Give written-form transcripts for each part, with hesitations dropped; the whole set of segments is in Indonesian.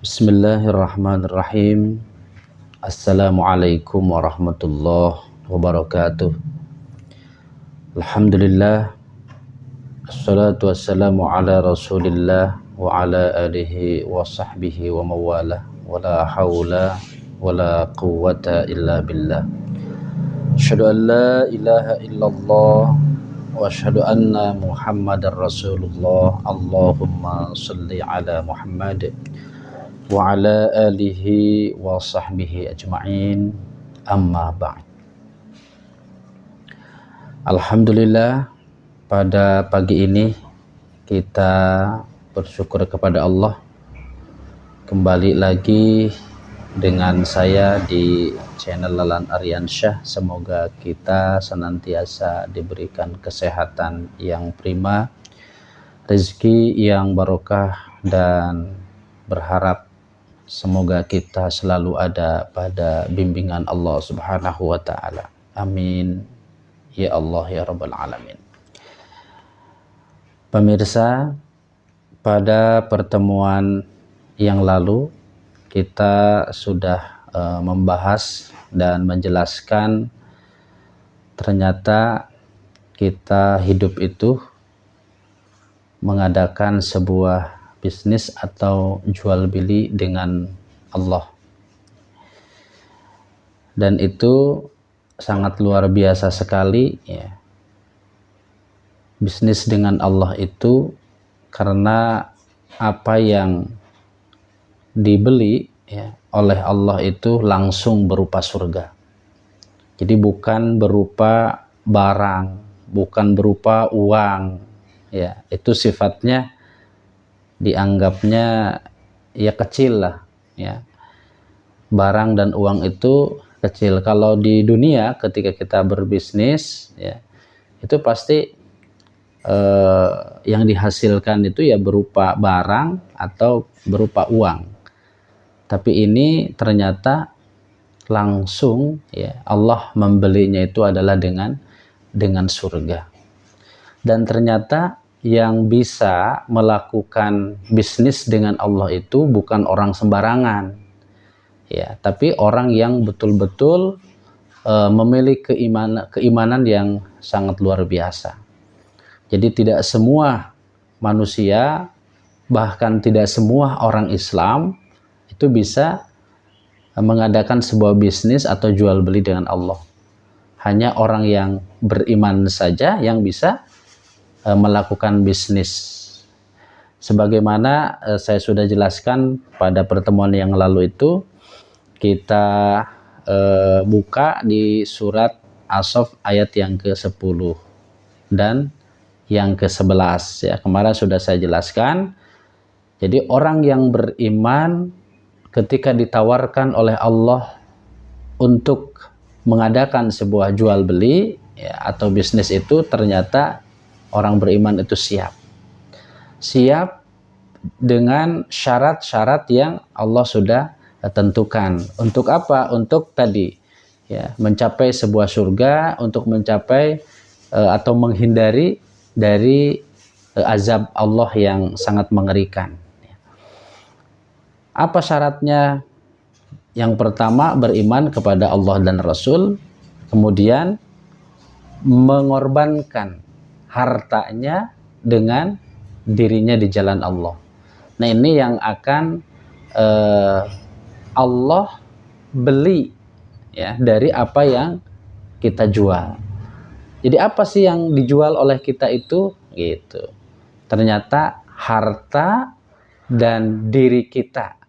Bismillahirrahmanirrahim. Assalamualaikum warahmatullahi wabarakatuh. Alhamdulillah. Assalatu wassalamu ala rasulillah wa ala alihi wa sahbihi wa mawalah. Wa la hawla wa la quwwata illa billah. Asyhadu an la ilaha illallah wa asyhadu anna Muhammadar Rasulullah. Allahumma shalli ala Muhammad wa ala alihi wa sahbihi ajma'in, amma ba'd. Alhamdulillah, pada pagi ini kita bersyukur kepada Allah, kembali lagi dengan saya di channel Lalan Aryansyah. Semoga kita senantiasa diberikan kesehatan yang prima, rezeki yang barokah, dan berharap semoga kita selalu ada pada bimbingan Allah Subhanahu wa ta'ala. Amin. Ya Allah ya Rabbal Alamin. Pemirsa, pada pertemuan yang lalu kita sudah membahas dan menjelaskan ternyata kita hidup itu mengadakan sebuah bisnis atau jual beli dengan Allah, dan itu sangat luar biasa sekali ya. Bisnis dengan Allah itu karena apa yang dibeli ya oleh Allah itu langsung berupa surga. Jadi bukan berupa barang, bukan berupa uang ya, itu sifatnya dianggapnya ya kecil lah ya. Barang dan uang itu kecil. Kalau di dunia ketika kita berbisnis ya, itu pasti yang dihasilkan itu ya berupa barang atau berupa uang. Tapi ini ternyata langsung ya Allah membelinya itu adalah dengan surga. Dan ternyata yang bisa melakukan bisnis dengan Allah itu bukan orang sembarangan ya, tapi orang yang betul-betul memiliki keimanan yang sangat luar biasa. Jadi tidak semua manusia, bahkan tidak semua orang Islam itu bisa mengadakan sebuah bisnis atau jual beli dengan Allah. Hanya orang yang beriman saja yang bisa melakukan bisnis. Sebagaimana saya sudah jelaskan pada pertemuan yang lalu itu, kita buka di surat As-Saff ayat yang ke-10 dan yang ke-11 ya. Kemarin sudah saya jelaskan. Jadi orang yang beriman ketika ditawarkan oleh Allah untuk mengadakan sebuah jual beli ya, atau bisnis itu, ternyata orang beriman itu siap dengan syarat-syarat yang Allah sudah tentukan. Untuk apa? Untuk tadi ya, mencapai sebuah surga, untuk mencapai atau menghindari dari azab Allah yang sangat mengerikan. Apa syaratnya? Yang pertama, beriman kepada Allah dan Rasul, kemudian mengorbankan hartanya dengan dirinya di jalan Allah. Nah, ini yang akan Allah beli ya dari apa yang kita jual. Jadi apa sih yang dijual oleh kita itu? Gitu. Ternyata harta dan diri kita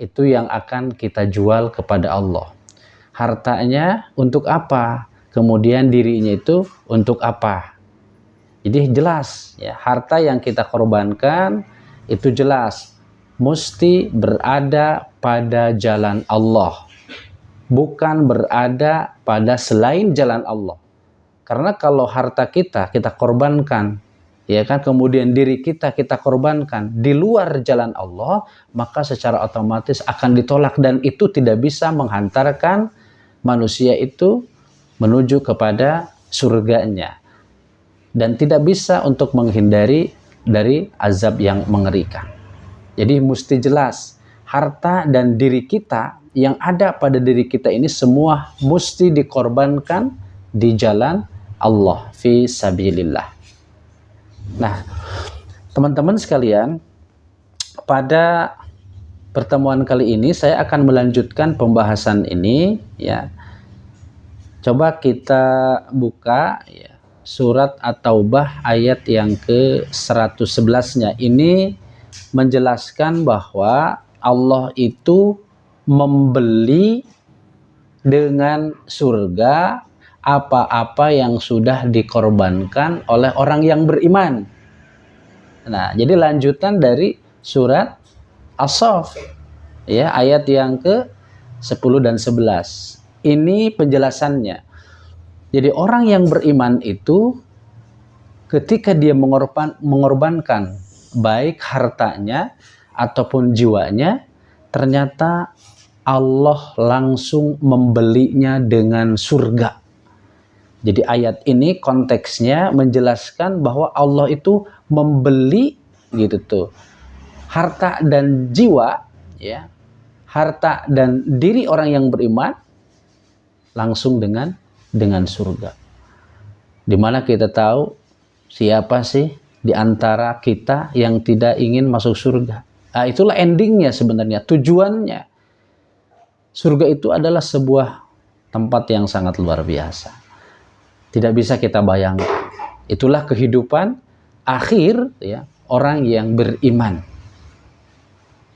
itu yang akan kita jual kepada Allah. Hartanya untuk apa? Kemudian dirinya itu untuk apa? Jadi jelas ya, harta yang kita korbankan itu jelas mesti berada pada jalan Allah, bukan berada pada selain jalan Allah. Karena kalau harta kita korbankan ya kan, kemudian diri kita korbankan di luar jalan Allah, maka secara otomatis akan ditolak, dan itu tidak bisa menghantarkan manusia itu menuju kepada surganya, dan tidak bisa untuk menghindari dari azab yang mengerikan. Jadi mesti jelas harta dan diri kita, yang ada pada diri kita ini semua mesti dikorbankan di jalan Allah, fi sabilillah. Nah, teman-teman sekalian, pada pertemuan kali ini saya akan melanjutkan pembahasan ini ya. Coba kita buka ya, surat At-Taubah ayat yang ke-111-nya. Ini menjelaskan bahwa Allah itu membeli dengan surga apa-apa yang sudah dikorbankan oleh orang yang beriman. Nah, jadi lanjutan dari surat As-Saff ya, ayat yang ke-10 dan 11. Ini penjelasannya. Jadi orang yang beriman itu ketika dia mengorbankan baik hartanya ataupun jiwanya, ternyata Allah langsung membelinya dengan surga. Jadi ayat ini konteksnya menjelaskan bahwa Allah itu membeli gitu tuh harta dan jiwa ya, harta dan diri orang yang beriman langsung dengan surga. Dimana kita tahu siapa sih di antara kita yang tidak ingin masuk surga. Nah, itulah endingnya sebenarnya, tujuannya. Surga itu adalah sebuah tempat yang sangat luar biasa. Tidak bisa kita bayangkan. Itulah kehidupan akhir ya, orang yang beriman.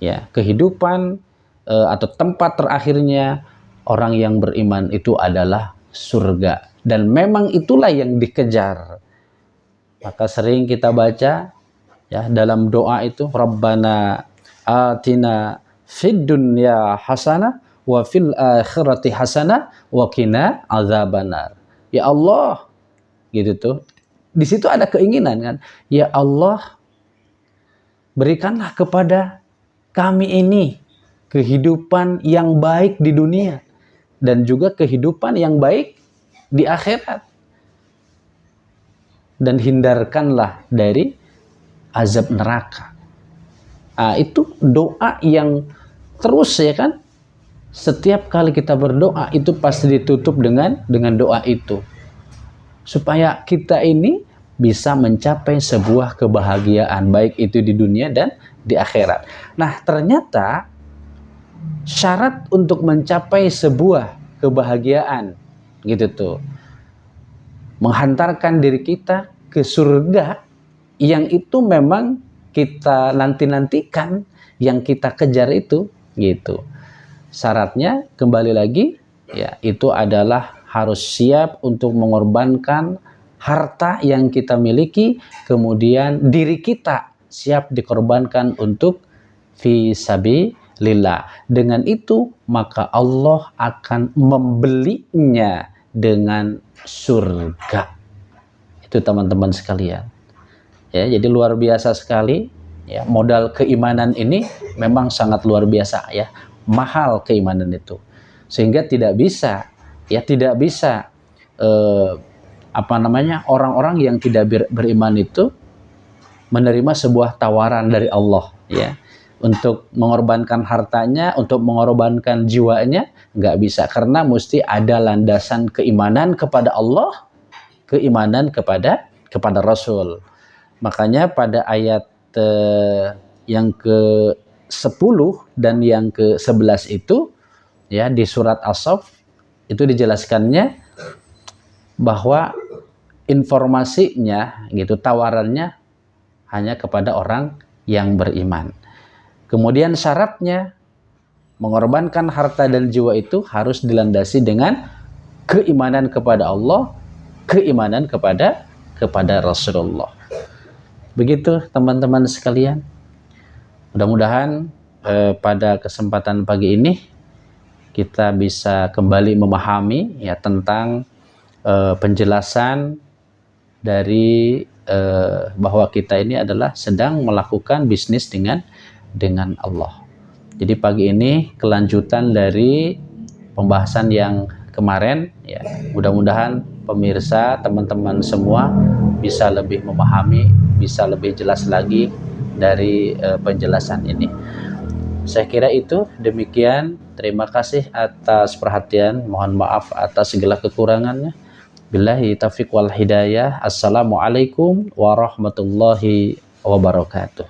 Ya, kehidupan atau tempat terakhirnya orang yang beriman itu adalah surga. Dan memang itulah yang dikejar. Maka sering kita baca ya dalam doa itu, Rabbana atina fid dunya hasanah wa fil akhirati hasanah wa qina azabannar. Ya Allah, gitu tuh. Di situ ada keinginan kan? Ya Allah, berikanlah kepada kami ini kehidupan yang baik di dunia dan juga kehidupan yang baik di akhirat. Dan hindarkanlah dari azab neraka. Nah, itu doa yang terus ya kan. Setiap kali kita berdoa itu pasti ditutup dengan doa itu. Supaya kita ini bisa mencapai sebuah kebahagiaan baik itu di dunia dan di akhirat. Nah, ternyata syarat untuk mencapai sebuah kebahagiaan gitu tuh, menghantarkan diri kita ke surga yang itu memang kita nanti-nantikan, yang kita kejar itu gitu. Syaratnya kembali lagi ya, itu adalah harus siap untuk mengorbankan harta yang kita miliki, kemudian diri kita siap dikorbankan untuk fi sabilillah. Dengan itu maka Allah akan membelinya dengan surga. Itu teman-teman sekalian. Ya, jadi luar biasa sekali ya, modal keimanan ini memang sangat luar biasa ya. Mahal keimanan itu. Sehingga tidak bisa orang-orang yang tidak beriman itu menerima sebuah tawaran dari Allah ya, untuk mengorbankan hartanya, untuk mengorbankan jiwanya, nggak bisa, karena mesti ada landasan keimanan kepada Allah, keimanan kepada Rasul. Makanya pada ayat yang ke-10 dan yang ke-11 itu ya, di surat As-Saff itu dijelaskannya bahwa informasinya gitu, tawarannya hanya kepada orang yang beriman. Kemudian syaratnya mengorbankan harta dan jiwa itu harus dilandasi dengan keimanan kepada Allah, keimanan kepada Rasulullah. Begitu teman-teman sekalian. Mudah-mudahan pada kesempatan pagi ini kita bisa kembali memahami ya tentang penjelasan dari bahwa kita ini adalah sedang melakukan bisnis dengan Allah. Jadi pagi ini kelanjutan dari pembahasan yang kemarin ya. Mudah-mudahan pemirsa, teman-teman semua bisa lebih memahami, bisa lebih jelas lagi dari penjelasan ini. Saya kira itu demikian. Terima kasih atas perhatian. Mohon maaf atas segala kekurangannya. Billahi taufiq wal hidayah. Assalamualaikum warahmatullahi wabarakatuh.